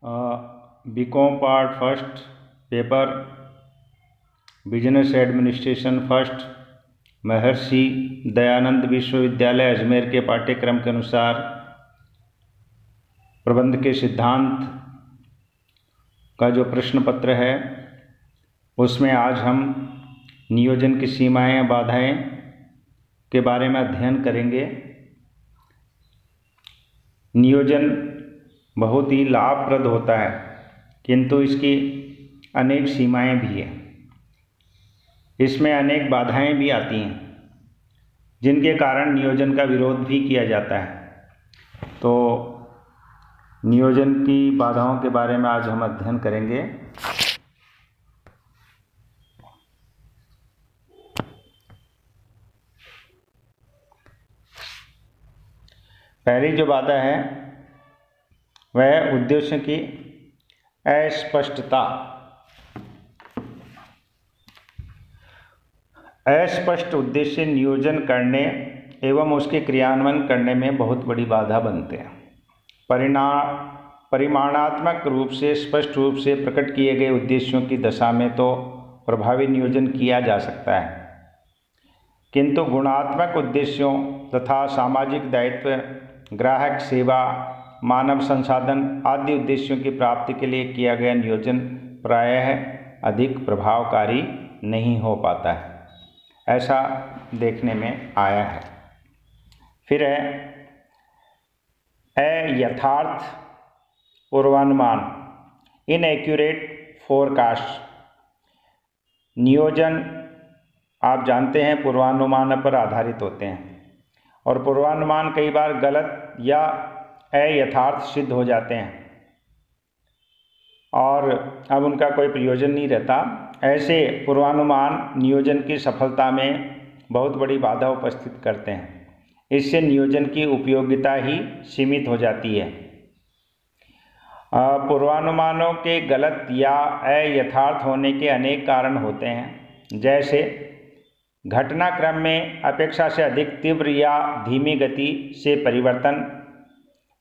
BCom part first paper business administration first Maharshi Dayanand विश्वविद्यालय अजमेर के पाठ्यक्रम के अनुसार प्रबंध के सिद्धांत का जो प्रश्न पत्र है उसमें आज हम नियोजन की सीमाएं बाधाएं के बारे में अध्ययन करेंगे। नियोजन बहुत ही लाभप्रद होता है किंतु इसकी अनेक सीमाएं भी हैं। इसमें अनेक बाधाएं भी आती हैं जिनके कारण नियोजन का विरोध भी किया जाता है। तो नियोजन की बाधाओं के बारे में आज हम अध्ययन करेंगे। पहली जो बाधा है वह उद्देश्य की अस्पष्टता। अस्पष्ट उद्देश्य नियोजन करने एवं उसके क्रियान्वयन करने में बहुत बड़ी बाधा बनते हैं। परिमाणात्मक रूप से स्पष्ट रूप से प्रकट किए गए उद्देश्यों की दशा में तो प्रभावी नियोजन किया जा सकता है, किंतु गुणात्मक उद्देश्यों तथा सामाजिक दायित्व, ग्राहक सेवा, मानव संसाधन आदि उद्देश्यों की प्राप्ति के लिए किया गया नियोजन प्रायः अधिक प्रभावकारी नहीं हो पाता है, ऐसा देखने में आया है। फिर है अयथार्थ पूर्वानुमान, इनएक्यूरेट फोरकास्ट। नियोजन आप जानते हैं पूर्वानुमान पर आधारित होते हैं और पूर्वानुमान कई बार गलत या अयथार्थ सिद्ध हो जाते हैं और अब उनका कोई प्रयोजन नहीं रहता। ऐसे पूर्वानुमान नियोजन की सफलता में बहुत बड़ी बाधा उपस्थित करते हैं। इससे नियोजन की उपयोगिता ही सीमित हो जाती है। पूर्वानुमानों के गलत या अयथार्थ होने के अनेक कारण होते हैं, जैसे घटनाक्रम में अपेक्षा से अधिक तीव्र या धीमी गति से परिवर्तन,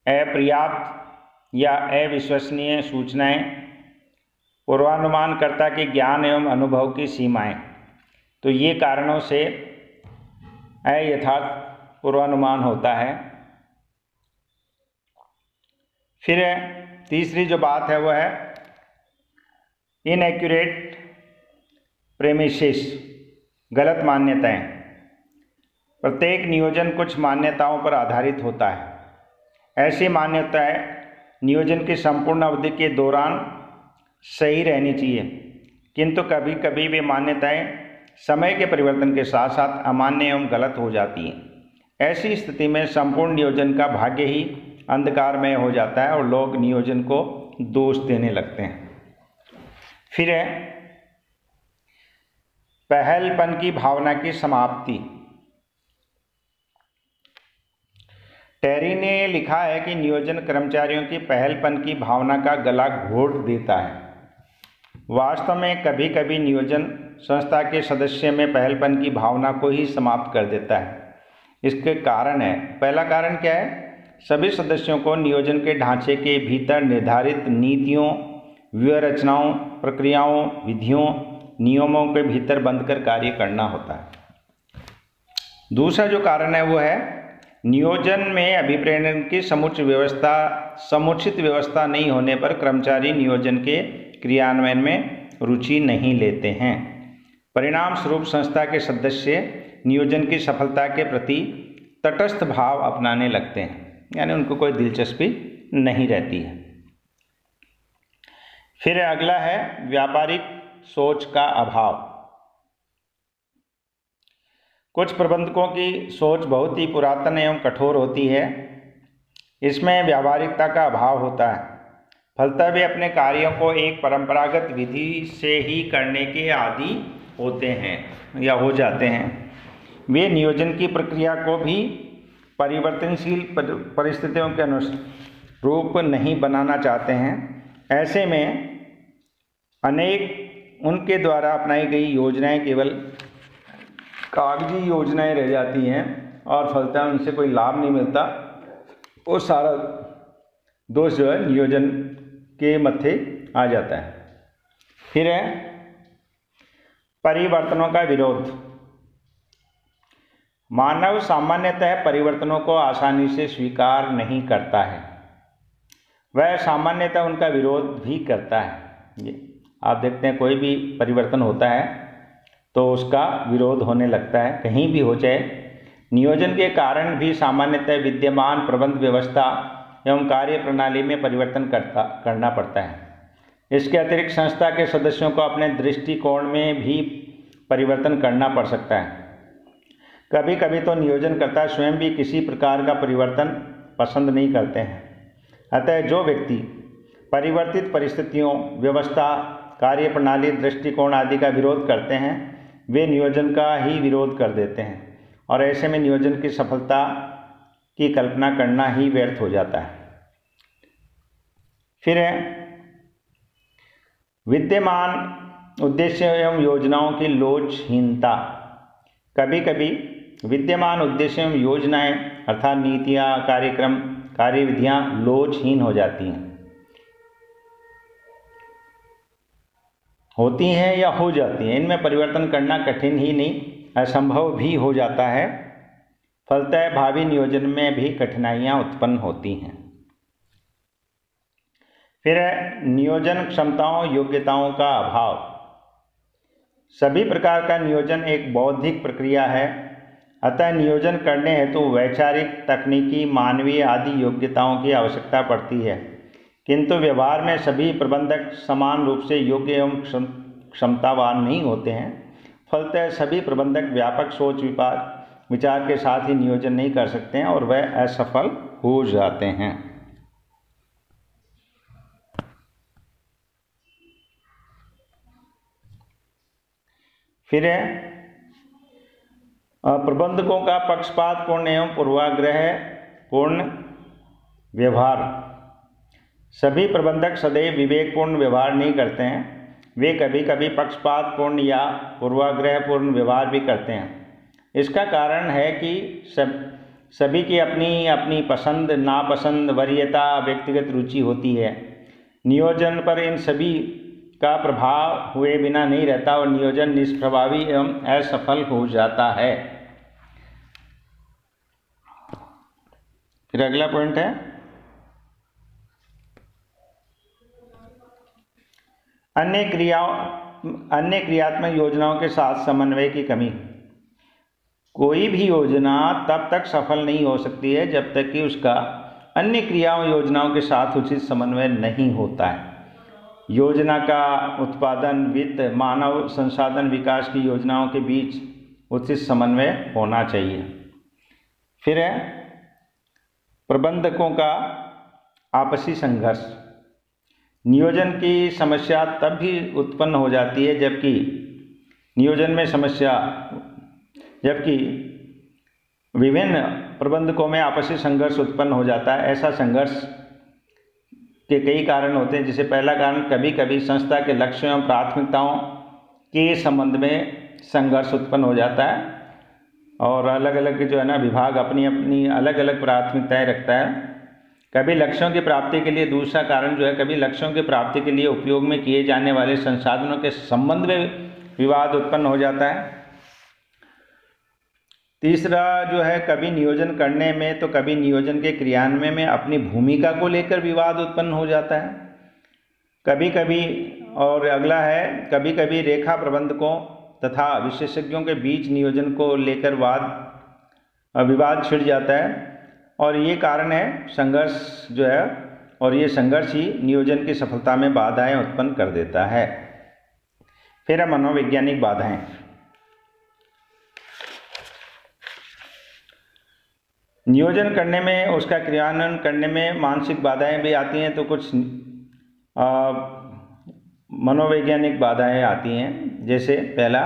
अपर्याप्त या अविश्वसनीय सूचनाएं, पूर्वानुमानकर्ता के ज्ञान एवं अनुभव की सीमाएं। तो ये कारणों से अयथार्थ पूर्वानुमान होता है। फिर तीसरी जो बात है वह है इनएक्यूरेट प्रेमिसेस, गलत मान्यताएं। प्रत्येक नियोजन कुछ मान्यताओं पर आधारित होता है। ऐसी मान्यताएं नियोजन की संपूर्ण अवधि के दौरान सही रहनी चाहिए, किंतु कभी कभी वे मान्यताएं समय के परिवर्तन के साथ साथ अमान्य एवं गलत हो जाती हैं। ऐसी स्थिति में संपूर्ण नियोजन का भाग्य ही अंधकारमय हो जाता है और लोग नियोजन को दोष देने लगते हैं। फिर है पहलपन की भावना की समाप्ति। टेरी ने लिखा है कि नियोजन कर्मचारियों की पहलपन की भावना का गला घोट देता है। वास्तव में कभी कभी नियोजन संस्था के सदस्य में पहलपन की भावना को ही समाप्त कर देता है। इसके कारण है, पहला कारण क्या है, सभी सदस्यों को नियोजन के ढांचे के भीतर निर्धारित नीतियों, व्यूह रचनाओं, प्रक्रियाओं, विधियों, नियमों के भीतर बंद कर कार्य करना होता है। दूसरा जो कारण है वो है नियोजन में अभिप्रेरण की समुचित व्यवस्था नहीं होने पर कर्मचारी नियोजन के क्रियान्वयन में रुचि नहीं लेते हैं। परिणाम स्वरूप संस्था के सदस्य नियोजन की सफलता के प्रति तटस्थ भाव अपनाने लगते हैं, यानी उनको कोई दिलचस्पी नहीं रहती है। फिर अगला है व्यापारिक सोच का अभाव। कुछ प्रबंधकों की सोच बहुत ही पुरातन एवं कठोर होती है। इसमें व्यावहारिकता का अभाव होता है। फलतः वे अपने कार्यों को एक परंपरागत विधि से ही करने के आदी होते हैं या हो जाते हैं। वे नियोजन की प्रक्रिया को भी परिवर्तनशील परिस्थितियों के अनुरूप नहीं बनाना चाहते हैं। ऐसे में अनेक उनके द्वारा अपनाई गई योजनाएं केवल कागजी योजनाएं रह जाती हैं और फलतः उनसे कोई लाभ नहीं मिलता। वो सारा दोष जो है नियोजन के मत्थे आ जाता है। फिर है परिवर्तनों का विरोध। मानव सामान्यतः परिवर्तनों को आसानी से स्वीकार नहीं करता है, वह सामान्यतः उनका विरोध भी करता है। ये आप देखते हैं कोई भी परिवर्तन होता है तो उसका विरोध होने लगता है, कहीं भी हो चाहे। नियोजन के कारण भी सामान्यतः विद्यमान प्रबंध व्यवस्था एवं कार्य प्रणाली में परिवर्तन करना पड़ता है। इसके अतिरिक्त संस्था के सदस्यों को अपने दृष्टिकोण में भी परिवर्तन करना पड़ सकता है। कभी कभी तो नियोजनकर्ता स्वयं भी किसी प्रकार का परिवर्तन पसंद नहीं करते हैं। अतः जो व्यक्ति परिवर्तित परिस्थितियों, व्यवस्था, कार्य प्रणाली, दृष्टिकोण आदि का विरोध करते हैं, वे नियोजन का ही विरोध कर देते हैं और ऐसे में नियोजन की सफलता की कल्पना करना ही व्यर्थ हो जाता है। फिर है विद्यमान उद्देश्य एवं योजनाओं की लोचहीनता। कभी कभी विद्यमान उद्देश्य एवं योजनाएं अर्थात नीतियाँ, कार्यक्रम, कार्यविधियाँ लोचहीन हो जाती हैं, होती हैं या हो जाती हैं। इनमें परिवर्तन करना कठिन ही नहीं, असंभव भी हो जाता है। फलतः भावी नियोजन में भी कठिनाइयाँ उत्पन्न होती हैं। फिर है नियोजन क्षमताओं, योग्यताओं का अभाव। सभी प्रकार का नियोजन एक बौद्धिक प्रक्रिया है, अतः नियोजन करने हेतु वैचारिक, तकनीकी, मानवीय आदि योग्यताओं की आवश्यकता पड़ती है, किंतु व्यवहार में सभी प्रबंधक समान रूप से योग्य एवं क्षमतावान नहीं होते हैं। फलतः सभी प्रबंधक व्यापक सोच विचार के साथ ही नियोजन नहीं कर सकते हैं और वह असफल हो जाते हैं। फिर है प्रबंधकों का पक्षपातपूर्ण एवं पूर्वाग्रह पूर्ण व्यवहार। सभी प्रबंधक सदैव विवेकपूर्ण व्यवहार नहीं करते हैं, वे कभी कभी पक्षपातपूर्ण या पूर्वाग्रहपूर्ण व्यवहार भी करते हैं। इसका कारण है कि सभी की अपनी अपनी पसंद, नापसंद, वरीयता, व्यक्तिगत रुचि होती है। नियोजन पर इन सभी का प्रभाव हुए बिना नहीं रहता और नियोजन निष्प्रभावी एवं असफल हो जाता है। फिर अगला पॉइंट है अन्य क्रियात्मक योजनाओं के साथ समन्वय की कमी। कोई भी योजना तब तक सफल नहीं हो सकती है जब तक कि उसका अन्य क्रियाओं योजनाओं के साथ उचित समन्वय नहीं होता है। योजना का उत्पादन, वित्त, मानव संसाधन विकास की योजनाओं के बीच उचित समन्वय होना चाहिए। फिर है प्रबंधकों का आपसी संघर्ष। नियोजन की समस्या तब भी उत्पन्न हो जाती है जबकि विभिन्न प्रबंधकों में आपसी संघर्ष उत्पन्न हो जाता है। ऐसा संघर्ष के कई कारण होते हैं। जैसे पहला कारण, कभी कभी संस्था के लक्ष्यों एवं प्राथमिकताओं के संबंध में संघर्ष उत्पन्न हो जाता है और अलग अलग जो है ना विभाग अपनी अपनी अलग अलग प्राथमिकताएं रखता है। कभी लक्ष्यों की प्राप्ति के लिए, दूसरा कारण जो है, कभी लक्ष्यों की प्राप्ति के लिए उपयोग में किए जाने वाले संसाधनों के संबंध में विवाद उत्पन्न हो जाता है। तीसरा जो है, कभी नियोजन करने में तो कभी नियोजन के क्रियान्वयन में अपनी भूमिका को लेकर विवाद उत्पन्न हो जाता है कभी कभी। और अगला है, कभी कभी रेखा प्रबंधकों तथा विशेषज्ञों के बीच नियोजन को लेकर विवाद छिड़ जाता है और ये कारण है संघर्ष जो है, और ये संघर्ष ही नियोजन की सफलता में बाधाएं उत्पन्न कर देता है। फिर मनोवैज्ञानिक बाधाएं। नियोजन करने में, उसका क्रियान्वयन करने में मानसिक बाधाएं भी आती हैं, तो कुछ मनोवैज्ञानिक बाधाएं आती हैं। जैसे पहला,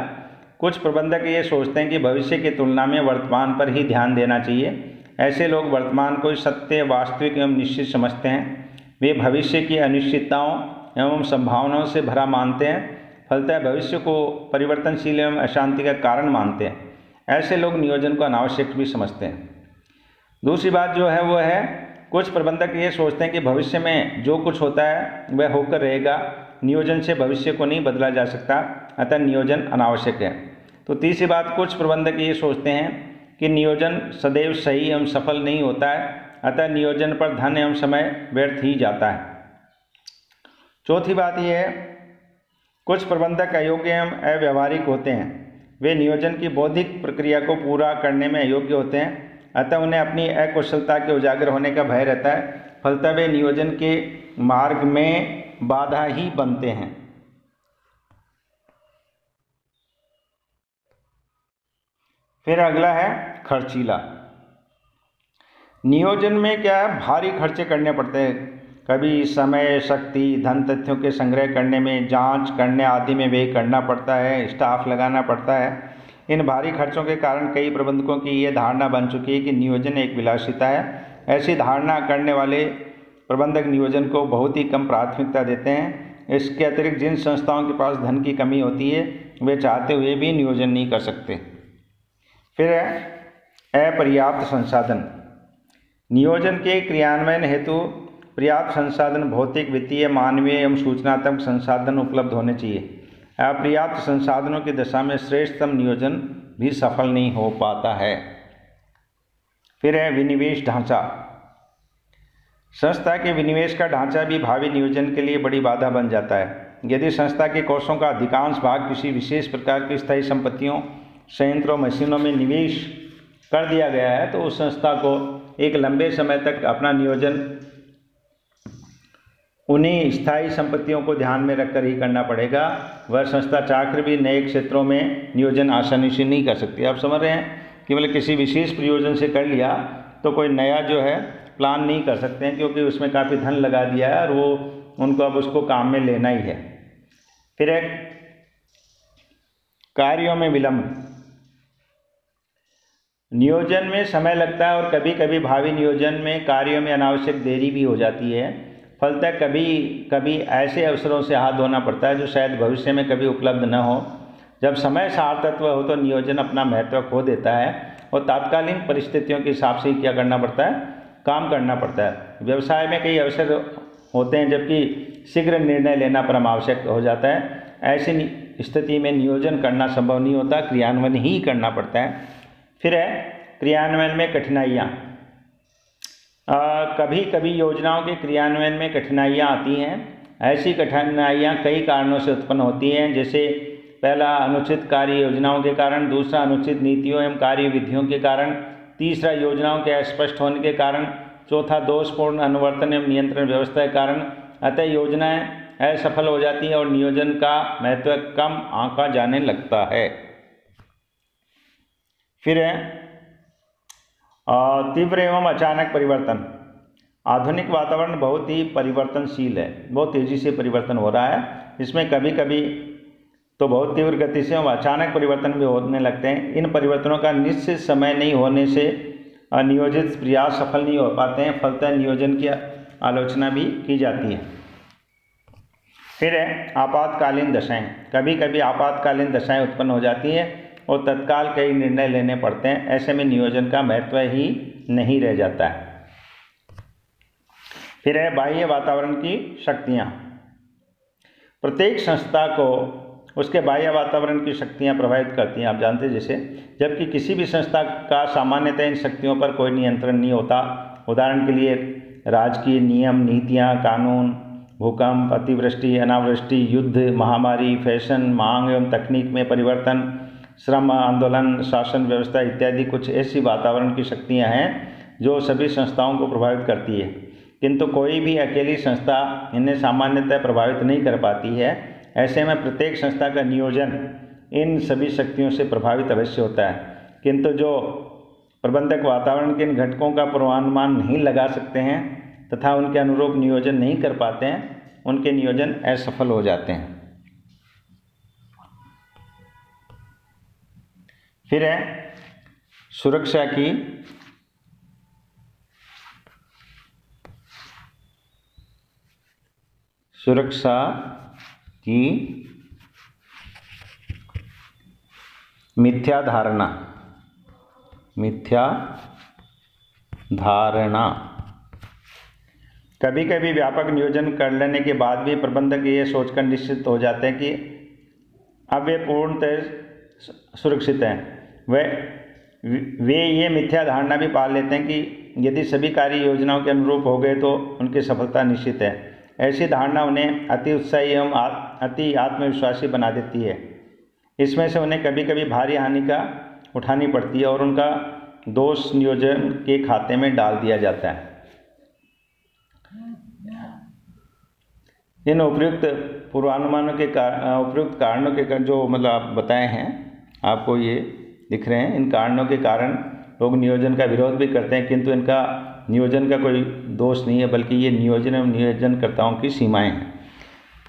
कुछ प्रबंधक ये सोचते हैं कि भविष्य की तुलना में वर्तमान पर ही ध्यान देना चाहिए। ऐसे लोग वर्तमान को सत्य, वास्तविक एवं निश्चित समझते हैं। वे भविष्य की अनिश्चितताओं एवं संभावनाओं से भरा मानते हैं, फलतः भविष्य को परिवर्तनशील एवं अशांति का कारण मानते हैं। ऐसे लोग नियोजन को अनावश्यक भी समझते हैं। दूसरी बात जो है वो है, कुछ प्रबंधक ये सोचते हैं कि भविष्य में जो कुछ होता है वह होकर रहेगा, नियोजन से भविष्य को नहीं बदला जा सकता, अतः नियोजन अनावश्यक है। तो तीसरी बात, कुछ प्रबंधक ये सोचते हैं कि नियोजन सदैव सही एवं सफल नहीं होता है, अतः नियोजन पर धन एवं समय व्यर्थ ही जाता है। चौथी बात यह है, कुछ प्रबंधक अयोग्य एवं अव्यावहारिक होते हैं। वे नियोजन की बौद्धिक प्रक्रिया को पूरा करने में अयोग्य होते हैं, अतः उन्हें अपनी अकुशलता के उजागर होने का भय रहता है, फलतः वे नियोजन के मार्ग में बाधा ही बनते हैं। फिर अगला है खर्चीला। नियोजन में क्या है, भारी खर्चे करने पड़ते हैं। कभी समय, शक्ति, धन तथ्यों के संग्रह करने में, जांच करने आदि में व्यय करना पड़ता है, स्टाफ लगाना पड़ता है। इन भारी खर्चों के कारण कई प्रबंधकों की ये धारणा बन चुकी है कि नियोजन एक विलासिता है। ऐसी धारणा करने वाले प्रबंधक नियोजन को बहुत ही कम प्राथमिकता देते हैं। इसके अतिरिक्त जिन संस्थाओं के पास धन की कमी होती है वे चाहते हुए भी नियोजन नहीं कर सकते। फिर है अपर्याप्त संसाधन। नियोजन के क्रियान्वयन हेतु पर्याप्त संसाधन, भौतिक, वित्तीय, मानवीय एवं सूचनात्मक संसाधन उपलब्ध होने चाहिए। अपर्याप्त संसाधनों की दशा में श्रेष्ठतम नियोजन भी सफल नहीं हो पाता है। फिर है विनिवेश ढांचा। संस्था के विनिवेश का ढांचा भी भावी नियोजन के लिए बड़ी बाधा बन जाता है। यदि संस्था के कोषों का अधिकांश भाग किसी विशेष प्रकार की स्थायी संपत्तियों, संयंत्रों, मशीनों में निवेश कर दिया गया है तो उस संस्था को एक लंबे समय तक अपना नियोजन उन्हीं स्थायी संपत्तियों को ध्यान में रखकर ही करना पड़ेगा। वह संस्था चाहकर भी नए क्षेत्रों में नियोजन आसानी से नहीं कर सकती। आप समझ रहे हैं कि मतलब किसी विशेष प्रयोजन से कर लिया तो कोई नया जो है प्लान नहीं कर सकते हैं, क्योंकि उसमें काफ़ी धन लगा दिया है और वो उनको अब उसको काम में लेना ही है। फिर एक कार्यों में विलंब। नियोजन में समय लगता है और कभी कभी भावी नियोजन में कार्यों में अनावश्यक देरी भी हो जाती है। फलतः कभी कभी ऐसे अवसरों से हाथ धोना पड़ता है जो शायद भविष्य में कभी उपलब्ध न हो। जब समय सार तत्व हो तो नियोजन अपना महत्व खो देता है और तात्कालीन परिस्थितियों के हिसाब से ही क्या करना पड़ता है, काम करना पड़ता है। व्यवसाय में कई अवसर होते हैं जबकि शीघ्र निर्णय लेना परम आवश्यक हो जाता है। ऐसी स्थिति में नियोजन करना संभव नहीं होता, क्रियान्वयन ही करना पड़ता है। फिर है क्रियान्वयन में कठिनाइयाँ। कभी कभी योजनाओं के क्रियान्वयन में कठिनाइयाँ आती हैं। ऐसी कठिनाइयाँ कई कारणों से उत्पन्न होती हैं, जैसे पहला अनुचित कार्य योजनाओं के कारण, दूसरा अनुचित नीतियों एवं कार्य विधियों के कारण, तीसरा योजनाओं के अस्पष्ट होने के कारण, चौथा दोषपूर्ण अनुवर्तन एवं नियंत्रण व्यवस्था के कारण। अतः योजनाएं असफल हो जाती हैं और नियोजन का महत्व कम आंका जाने लगता है। फिर है तीव्र एवं अचानक परिवर्तन। आधुनिक वातावरण बहुत ही परिवर्तनशील है, बहुत तेज़ी से परिवर्तन हो रहा है। इसमें कभी कभी तो बहुत तीव्र गति से एवं अचानक परिवर्तन भी होने लगते हैं। इन परिवर्तनों का निश्चित समय नहीं होने से नियोजित प्रयास सफल नहीं हो पाते हैं, फलतः नियोजन की आलोचना भी की जाती है। फिर है आपातकालीन दशाएं। कभी कभी आपातकालीन दशाएं उत्पन्न हो जाती हैं और तत्काल कई निर्णय लेने पड़ते हैं। ऐसे में नियोजन का महत्व ही नहीं रह जाता है। फिर है बाह्य वातावरण की शक्तियाँ। प्रत्येक संस्था को उसके बाह्य वातावरण की शक्तियाँ प्रभावित करती हैं, आप जानते हैं जैसे, जबकि किसी भी संस्था का सामान्यतः इन शक्तियों पर कोई नियंत्रण नहीं होता। उदाहरण के लिए राजकीय नियम, नीतियाँ, कानून, भूकंप, अतिवृष्टि, अनावृष्टि, युद्ध, महामारी, फैशन, मांग एवं तकनीक में परिवर्तन, श्रम आंदोलन, शासन व्यवस्था इत्यादि कुछ ऐसी वातावरण की शक्तियाँ हैं जो सभी संस्थाओं को प्रभावित करती है, किंतु कोई भी अकेली संस्था इन्हें सामान्यतः प्रभावित नहीं कर पाती है। ऐसे में प्रत्येक संस्था का नियोजन इन सभी शक्तियों से प्रभावित अवश्य होता है, किंतु जो प्रबंधक वातावरण के इन घटकों का पूर्वानुमान नहीं लगा सकते हैं तथा उनके अनुरूप नियोजन नहीं कर पाते हैं, उनके नियोजन असफल हो जाते हैं। फिर है सुरक्षा की मिथ्या धारणा। कभी कभी व्यापक नियोजन कर लेने के बाद भी प्रबंधक ये सोचकर निश्चित हो जाते हैं कि अब वे पूर्णतः सुरक्षित हैं। वे ये मिथ्या धारणा भी पाल लेते हैं कि यदि सभी कार्य योजनाओं के अनुरूप हो गए तो उनकी सफलता निश्चित है। ऐसी धारणा उन्हें अति उत्साही एवं अति आत्मविश्वासी बना देती है। इसमें से उन्हें कभी कभी भारी हानि का उठानी पड़ती है और उनका दोष नियोजन के खाते में डाल दिया जाता है। इन उपयुक्त पूर्वानुमानों के उपयुक्त कारणों के जो मतलब आप बताए हैं, आपको ये दिख रहे हैं, इन कारणों के कारण लोग नियोजन का विरोध भी करते हैं, किंतु इनका नियोजन का कोई दोष नहीं है, बल्कि ये नियोजन एवं नियोजनकर्ताओं की सीमाएं हैं।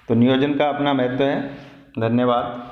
तो नियोजन का अपना महत्व है। धन्यवाद।